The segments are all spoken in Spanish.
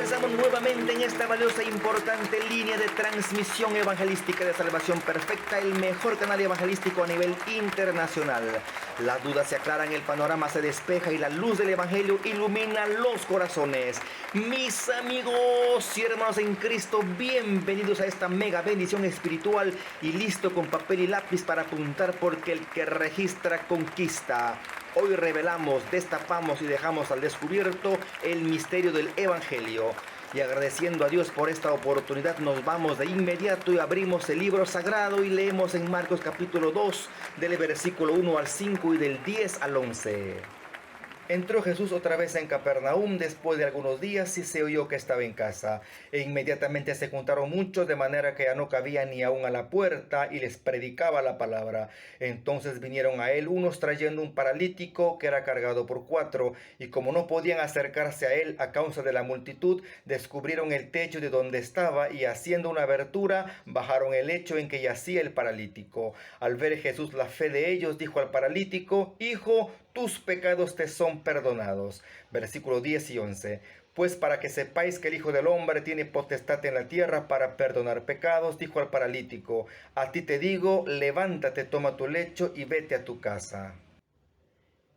Comenzamos nuevamente en esta valiosa e importante línea de transmisión evangelística de Salvación Perfecta, el mejor canal evangelístico a nivel internacional. Las dudas se aclaran, el panorama se despeja y la luz del Evangelio ilumina los corazones. Mis amigos y hermanos en Cristo, bienvenidos a esta mega bendición espiritual y listo con papel y lápiz para apuntar, porque el que registra conquista. Hoy revelamos, destapamos y dejamos al descubierto el misterio del Evangelio. Y agradeciendo a Dios por esta oportunidad, nos vamos de inmediato y abrimos el libro sagrado y leemos en Marcos capítulo 2, del versículo 1 al 5 y del 10 al 11. Entró Jesús otra vez en Capernaum después de algunos días y se oyó que estaba en casa. E inmediatamente se juntaron muchos, de manera que ya no cabía ni aún a la puerta, y les predicaba la palabra. Entonces vinieron a él unos trayendo un paralítico que era cargado por 4, y como no podían acercarse a él a causa de la multitud, descubrieron el techo de donde estaba, y haciendo una abertura, bajaron el lecho en que yacía el paralítico. Al ver Jesús la fe de ellos, dijo al paralítico: Hijo, tus pecados te son perdonados. Versículo 10 y 11. Pues para que sepáis que el Hijo del Hombre tiene potestad en la tierra para perdonar pecados, dijo al paralítico: a ti te digo, levántate, toma tu lecho y vete a tu casa.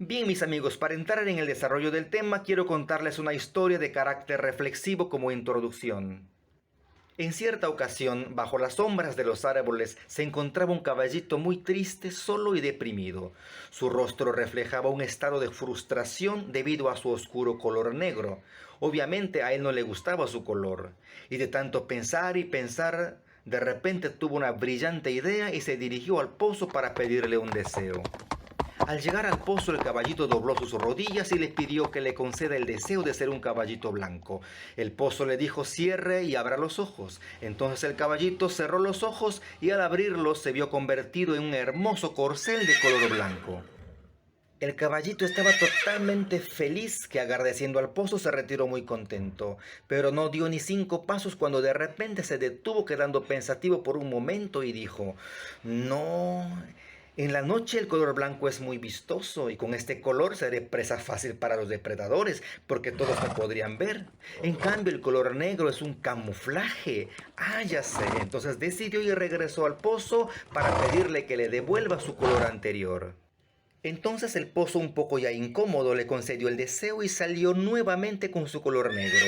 Bien, mis amigos, para entrar en el desarrollo del tema, quiero contarles una historia de carácter reflexivo como introducción. En cierta ocasión, bajo las sombras de los árboles, se encontraba un caballito muy triste, solo y deprimido. Su rostro reflejaba un estado de frustración debido a su oscuro color negro. Obviamente a él no le gustaba su color, y de tanto pensar y pensar, de repente tuvo una brillante idea y se dirigió al pozo para pedirle un deseo. Al llegar al pozo, el caballito dobló sus rodillas y le pidió que le conceda el deseo de ser un caballito blanco. El pozo le dijo: cierre y abra los ojos. Entonces el caballito cerró los ojos y al abrirlos se vio convertido en un hermoso corcel de color blanco. El caballito estaba totalmente feliz, que agradeciendo al pozo se retiró muy contento, pero no dio ni 5 pasos cuando de repente se detuvo, quedando pensativo por un momento, y dijo: no, en la noche el color blanco es muy vistoso y con este color seré presa fácil para los depredadores, porque todos me podrían ver. En cambio el color negro es un camuflaje. Ah, ya sé. Entonces decidió y regresó al pozo para pedirle que le devuelva su color anterior. Entonces el pozo, un poco ya incómodo, le concedió el deseo y salió nuevamente con su color negro.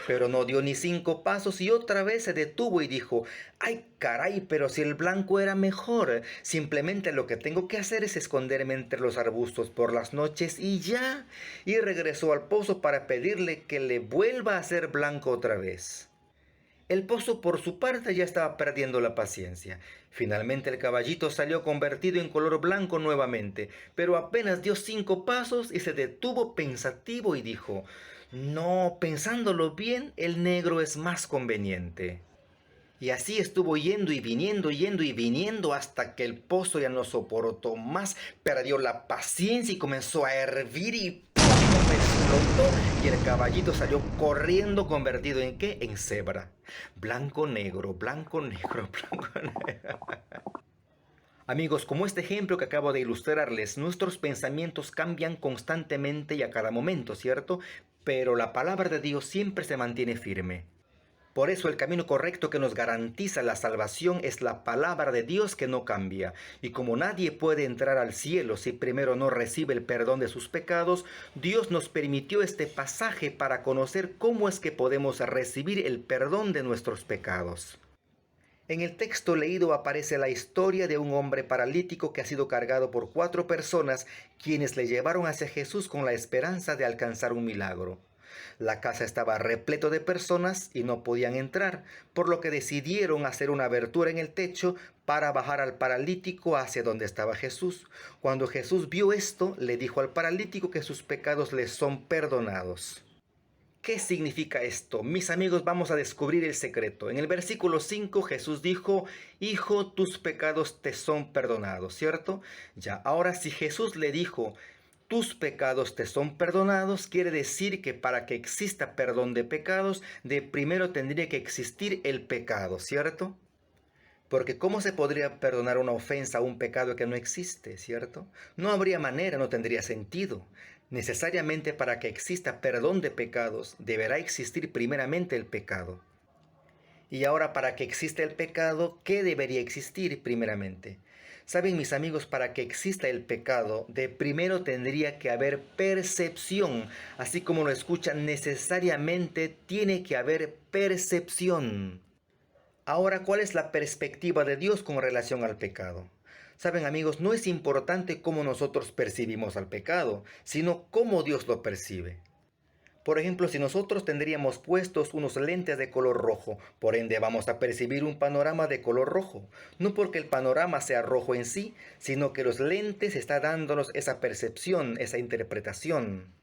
Pero no dio ni 5 pasos y otra vez se detuvo y dijo: ¡ay, caray! Pero si el blanco era mejor. Simplemente lo que tengo que hacer es esconderme entre los arbustos por las noches y ya. Y regresó al pozo para pedirle que le vuelva a hacer blanco otra vez. El pozo, por su parte, ya estaba perdiendo la paciencia. Finalmente el caballito salió convertido en color blanco nuevamente, pero apenas dio 5 pasos y se detuvo pensativo y dijo: no, pensándolo bien, el negro es más conveniente. Y así estuvo yendo y viniendo hasta que el pozo ya no soportó más, perdió la paciencia y comenzó a hervir y ¡pum! Explotó, y el caballito salió corriendo, convertido ¿en qué? En cebra. Blanco, negro, blanco, negro, blanco, negro. Amigos, como este ejemplo que acabo de ilustrarles, nuestros pensamientos cambian constantemente y a cada momento, ¿cierto? Pero la palabra de Dios siempre se mantiene firme. Por eso el camino correcto que nos garantiza la salvación es la palabra de Dios, que no cambia. Y como nadie puede entrar al cielo si primero no recibe el perdón de sus pecados, Dios nos permitió este pasaje para conocer cómo es que podemos recibir el perdón de nuestros pecados. En el texto leído aparece la historia de un hombre paralítico que ha sido cargado por 4 personas, quienes le llevaron hacia Jesús con la esperanza de alcanzar un milagro. La casa estaba repleto de personas y no podían entrar, por lo que decidieron hacer una abertura en el techo para bajar al paralítico hacia donde estaba Jesús. Cuando Jesús vio esto, le dijo al paralítico que sus pecados le son perdonados. ¿Qué significa esto? Mis amigos, vamos a descubrir el secreto. En el versículo 5 Jesús dijo: Hijo, tus pecados te son perdonados, ¿cierto? Ya, ahora si Jesús le dijo: tus pecados te son perdonados, quiere decir que para que exista perdón de pecados, de primero tendría que existir el pecado, ¿cierto? Porque ¿cómo se podría perdonar una ofensa o un pecado que no existe, cierto? No habría manera, no tendría sentido. Necesariamente para que exista perdón de pecados, deberá existir primeramente el pecado. Y ahora, para que exista el pecado, ¿qué debería existir primeramente? Saben, mis amigos, para que exista el pecado, de primero tendría que haber percepción. Así como lo escuchan, necesariamente tiene que haber percepción. Ahora, ¿cuál es la perspectiva de Dios con relación al pecado? Saben, amigos, no es importante cómo nosotros percibimos al pecado, sino cómo Dios lo percibe. Por ejemplo, si nosotros tendríamos puestos unos lentes de color rojo, por ende vamos a percibir un panorama de color rojo. No porque el panorama sea rojo en sí, sino que los lentes están dándonos esa percepción, esa interpretación.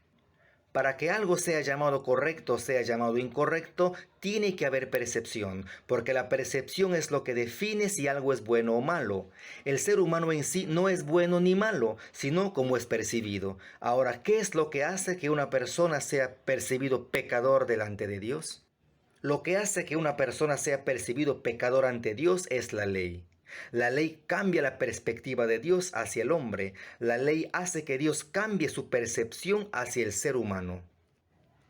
Para que algo sea llamado correcto, sea llamado incorrecto, tiene que haber percepción, porque la percepción es lo que define si algo es bueno o malo. El ser humano en sí no es bueno ni malo, sino como es percibido. Ahora, ¿qué es lo que hace que una persona sea percibido pecador delante de Dios? Lo que hace que una persona sea percibido pecador ante Dios es la ley. La ley cambia la perspectiva de Dios hacia el hombre. La ley hace que Dios cambie su percepción hacia el ser humano.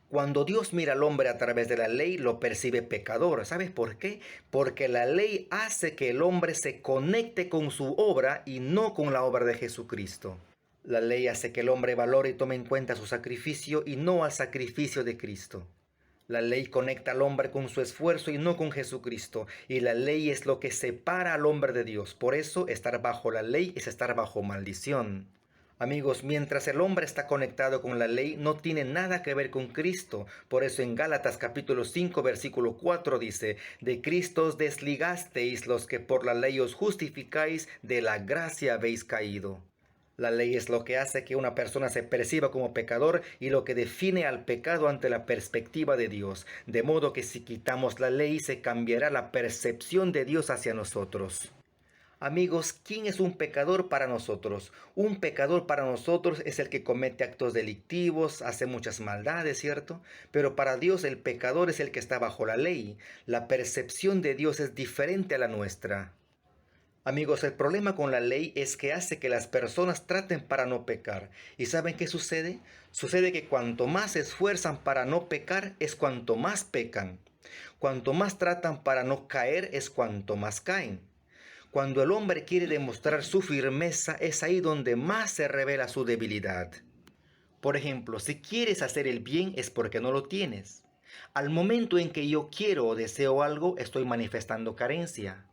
Cuando Dios mira al hombre a través de la ley, lo percibe pecador. ¿Sabes por qué? Porque la ley hace que el hombre se conecte con su obra y no con la obra de Jesucristo. La ley hace que el hombre valore y tome en cuenta su sacrificio y no al sacrificio de Cristo. La ley conecta al hombre con su esfuerzo y no con Jesucristo. Y la ley es lo que separa al hombre de Dios. Por eso estar bajo la ley es estar bajo maldición. Amigos, mientras el hombre está conectado con la ley, no tiene nada que ver con Cristo. Por eso en Gálatas capítulo 5 versículo 4 dice: de Cristo os desligasteis los que por la ley os justificáis, de la gracia habéis caído. La ley es lo que hace que una persona se perciba como pecador y lo que define al pecado ante la perspectiva de Dios. De modo que si quitamos la ley se cambiará la percepción de Dios hacia nosotros. Amigos, ¿quién es un pecador para nosotros? Un pecador para nosotros es el que comete actos delictivos, hace muchas maldades, ¿cierto? Pero para Dios el pecador es el que está bajo la ley. La percepción de Dios es diferente a la nuestra. Amigos, el problema con la ley es que hace que las personas traten para no pecar. ¿Y saben qué sucede? Sucede que cuanto más se esfuerzan para no pecar es cuanto más pecan. Cuanto más tratan para no caer es cuanto más caen. Cuando el hombre quiere demostrar su firmeza es ahí donde más se revela su debilidad. Por ejemplo, si quieres hacer el bien es porque no lo tienes. Al momento en que yo quiero o deseo algo, estoy manifestando carencia.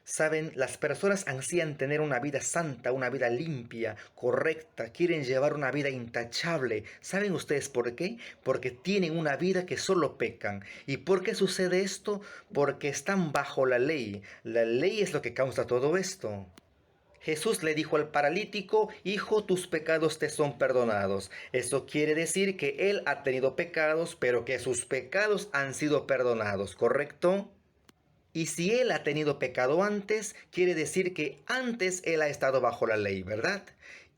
Saben, las personas ansían tener una vida santa, una vida limpia, correcta, quieren llevar una vida intachable. ¿Saben ustedes por qué? Porque tienen una vida que solo pecan. ¿Y por qué sucede esto? Porque están bajo la ley. La ley es lo que causa todo esto. Jesús le dijo al paralítico: hijo, tus pecados te son perdonados. Eso quiere decir que él ha tenido pecados, pero que sus pecados han sido perdonados, ¿correcto? Y si él ha tenido pecado antes, quiere decir que antes él ha estado bajo la ley, ¿verdad?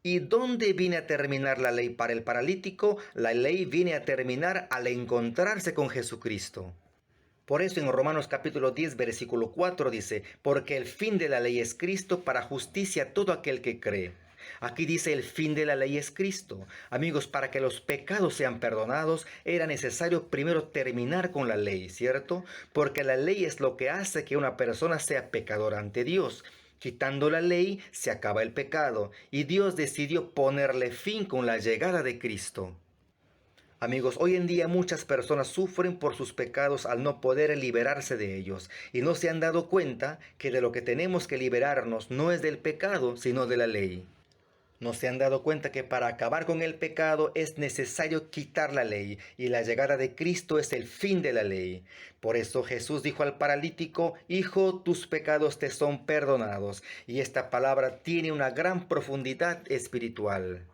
¿Y dónde viene a terminar la ley para el paralítico? La ley viene a terminar al encontrarse con Jesucristo. Por eso en Romanos capítulo 10 versículo 4 dice: porque el fin de la ley es Cristo para justicia a todo aquel que cree. Aquí dice: el fin de la ley es Cristo. Amigos, para que los pecados sean perdonados, era necesario primero terminar con la ley, ¿cierto? Porque la ley es lo que hace que una persona sea pecadora ante Dios. Quitando la ley, se acaba el pecado, y Dios decidió ponerle fin con la llegada de Cristo. Amigos, hoy en día muchas personas sufren por sus pecados al no poder liberarse de ellos y no se han dado cuenta que de lo que tenemos que liberarnos no es del pecado, sino de la ley. No se han dado cuenta que para acabar con el pecado es necesario quitar la ley y la llegada de Cristo es el fin de la ley. Por eso Jesús dijo al paralítico: hijo, tus pecados te son perdonados. Y esta palabra tiene una gran profundidad espiritual.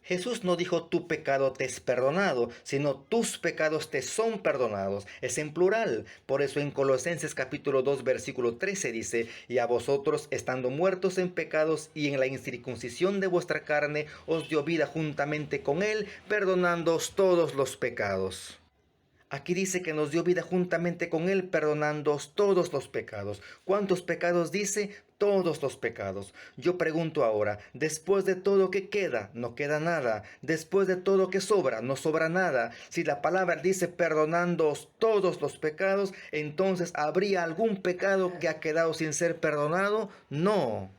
Jesús no dijo tu pecado te es perdonado, sino tus pecados te son perdonados. Es en plural. Por eso en Colosenses capítulo 2 versículo 13 dice: y a vosotros, estando muertos en pecados y en la incircuncisión de vuestra carne, os dio vida juntamente con él, perdonándoos todos los pecados. Aquí dice que nos dio vida juntamente con él, perdonándoos todos los pecados. ¿Cuántos pecados dice? todos los pecados. Yo pregunto ahora, después de todo, ¿qué queda? No queda nada. Después de todo, ¿qué sobra? No sobra nada. Si la palabra dice perdonándoos todos los pecados, entonces ¿habría algún pecado que ha quedado sin ser perdonado? No.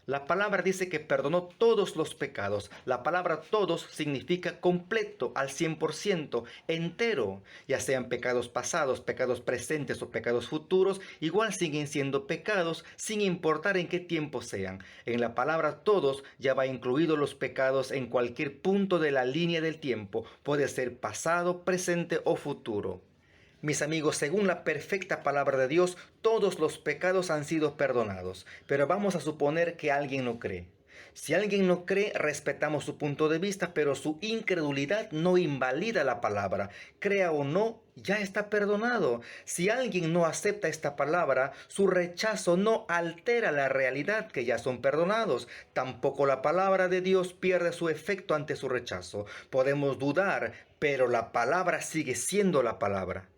La palabra dice que perdonó todos los pecados. La palabra todos significa completo, al 100%, entero. Ya sean pecados pasados, pecados presentes o pecados futuros, igual siguen siendo pecados sin importar en qué tiempo sean. En la palabra todos ya va incluido los pecados en cualquier punto de la línea del tiempo. Puede ser pasado, presente o futuro. Mis amigos, según la perfecta palabra de Dios, todos los pecados han sido perdonados. Pero vamos a suponer que alguien no cree. Si alguien no cree, respetamos su punto de vista, pero su incredulidad no invalida la palabra. Crea o no, ya está perdonado. Si alguien no acepta esta palabra, su rechazo no altera la realidad que ya son perdonados. Tampoco la palabra de Dios pierde su efecto ante su rechazo. Podemos dudar, pero la palabra sigue siendo la palabra.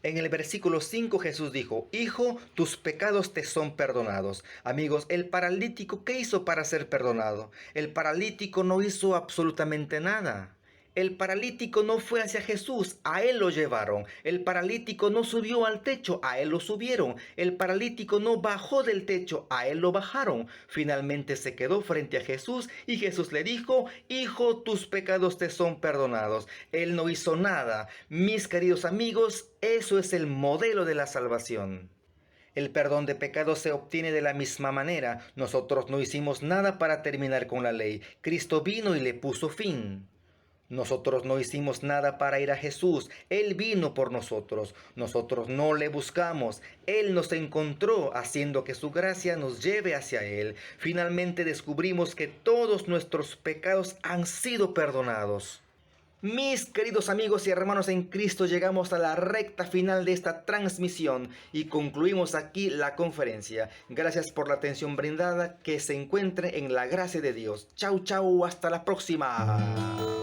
En el versículo 5 Jesús dijo, Hijo, tus pecados te son perdonados. Amigos, el paralítico, ¿qué hizo para ser perdonado? El paralítico no hizo absolutamente nada. El paralítico no fue hacia Jesús, a él lo llevaron. El paralítico no subió al techo, a él lo subieron. El paralítico no bajó del techo, a él lo bajaron. Finalmente se quedó frente a Jesús y Jesús le dijo, Hijo, tus pecados te son perdonados. Él no hizo nada. Mis queridos amigos, eso es el modelo de la salvación. El perdón de pecados se obtiene de la misma manera. Nosotros no hicimos nada para terminar con la ley. Cristo vino y le puso fin. Nosotros no hicimos nada para ir a Jesús. Él vino por nosotros. Nosotros no le buscamos. Él nos encontró, haciendo que su gracia nos lleve hacia Él. Finalmente descubrimos que todos nuestros pecados han sido perdonados. Mis queridos amigos y hermanos en Cristo, llegamos a la recta final de esta transmisión y concluimos aquí la conferencia. Gracias por la atención brindada. Que se encuentre en la gracia de Dios. Chau, chau, hasta la próxima.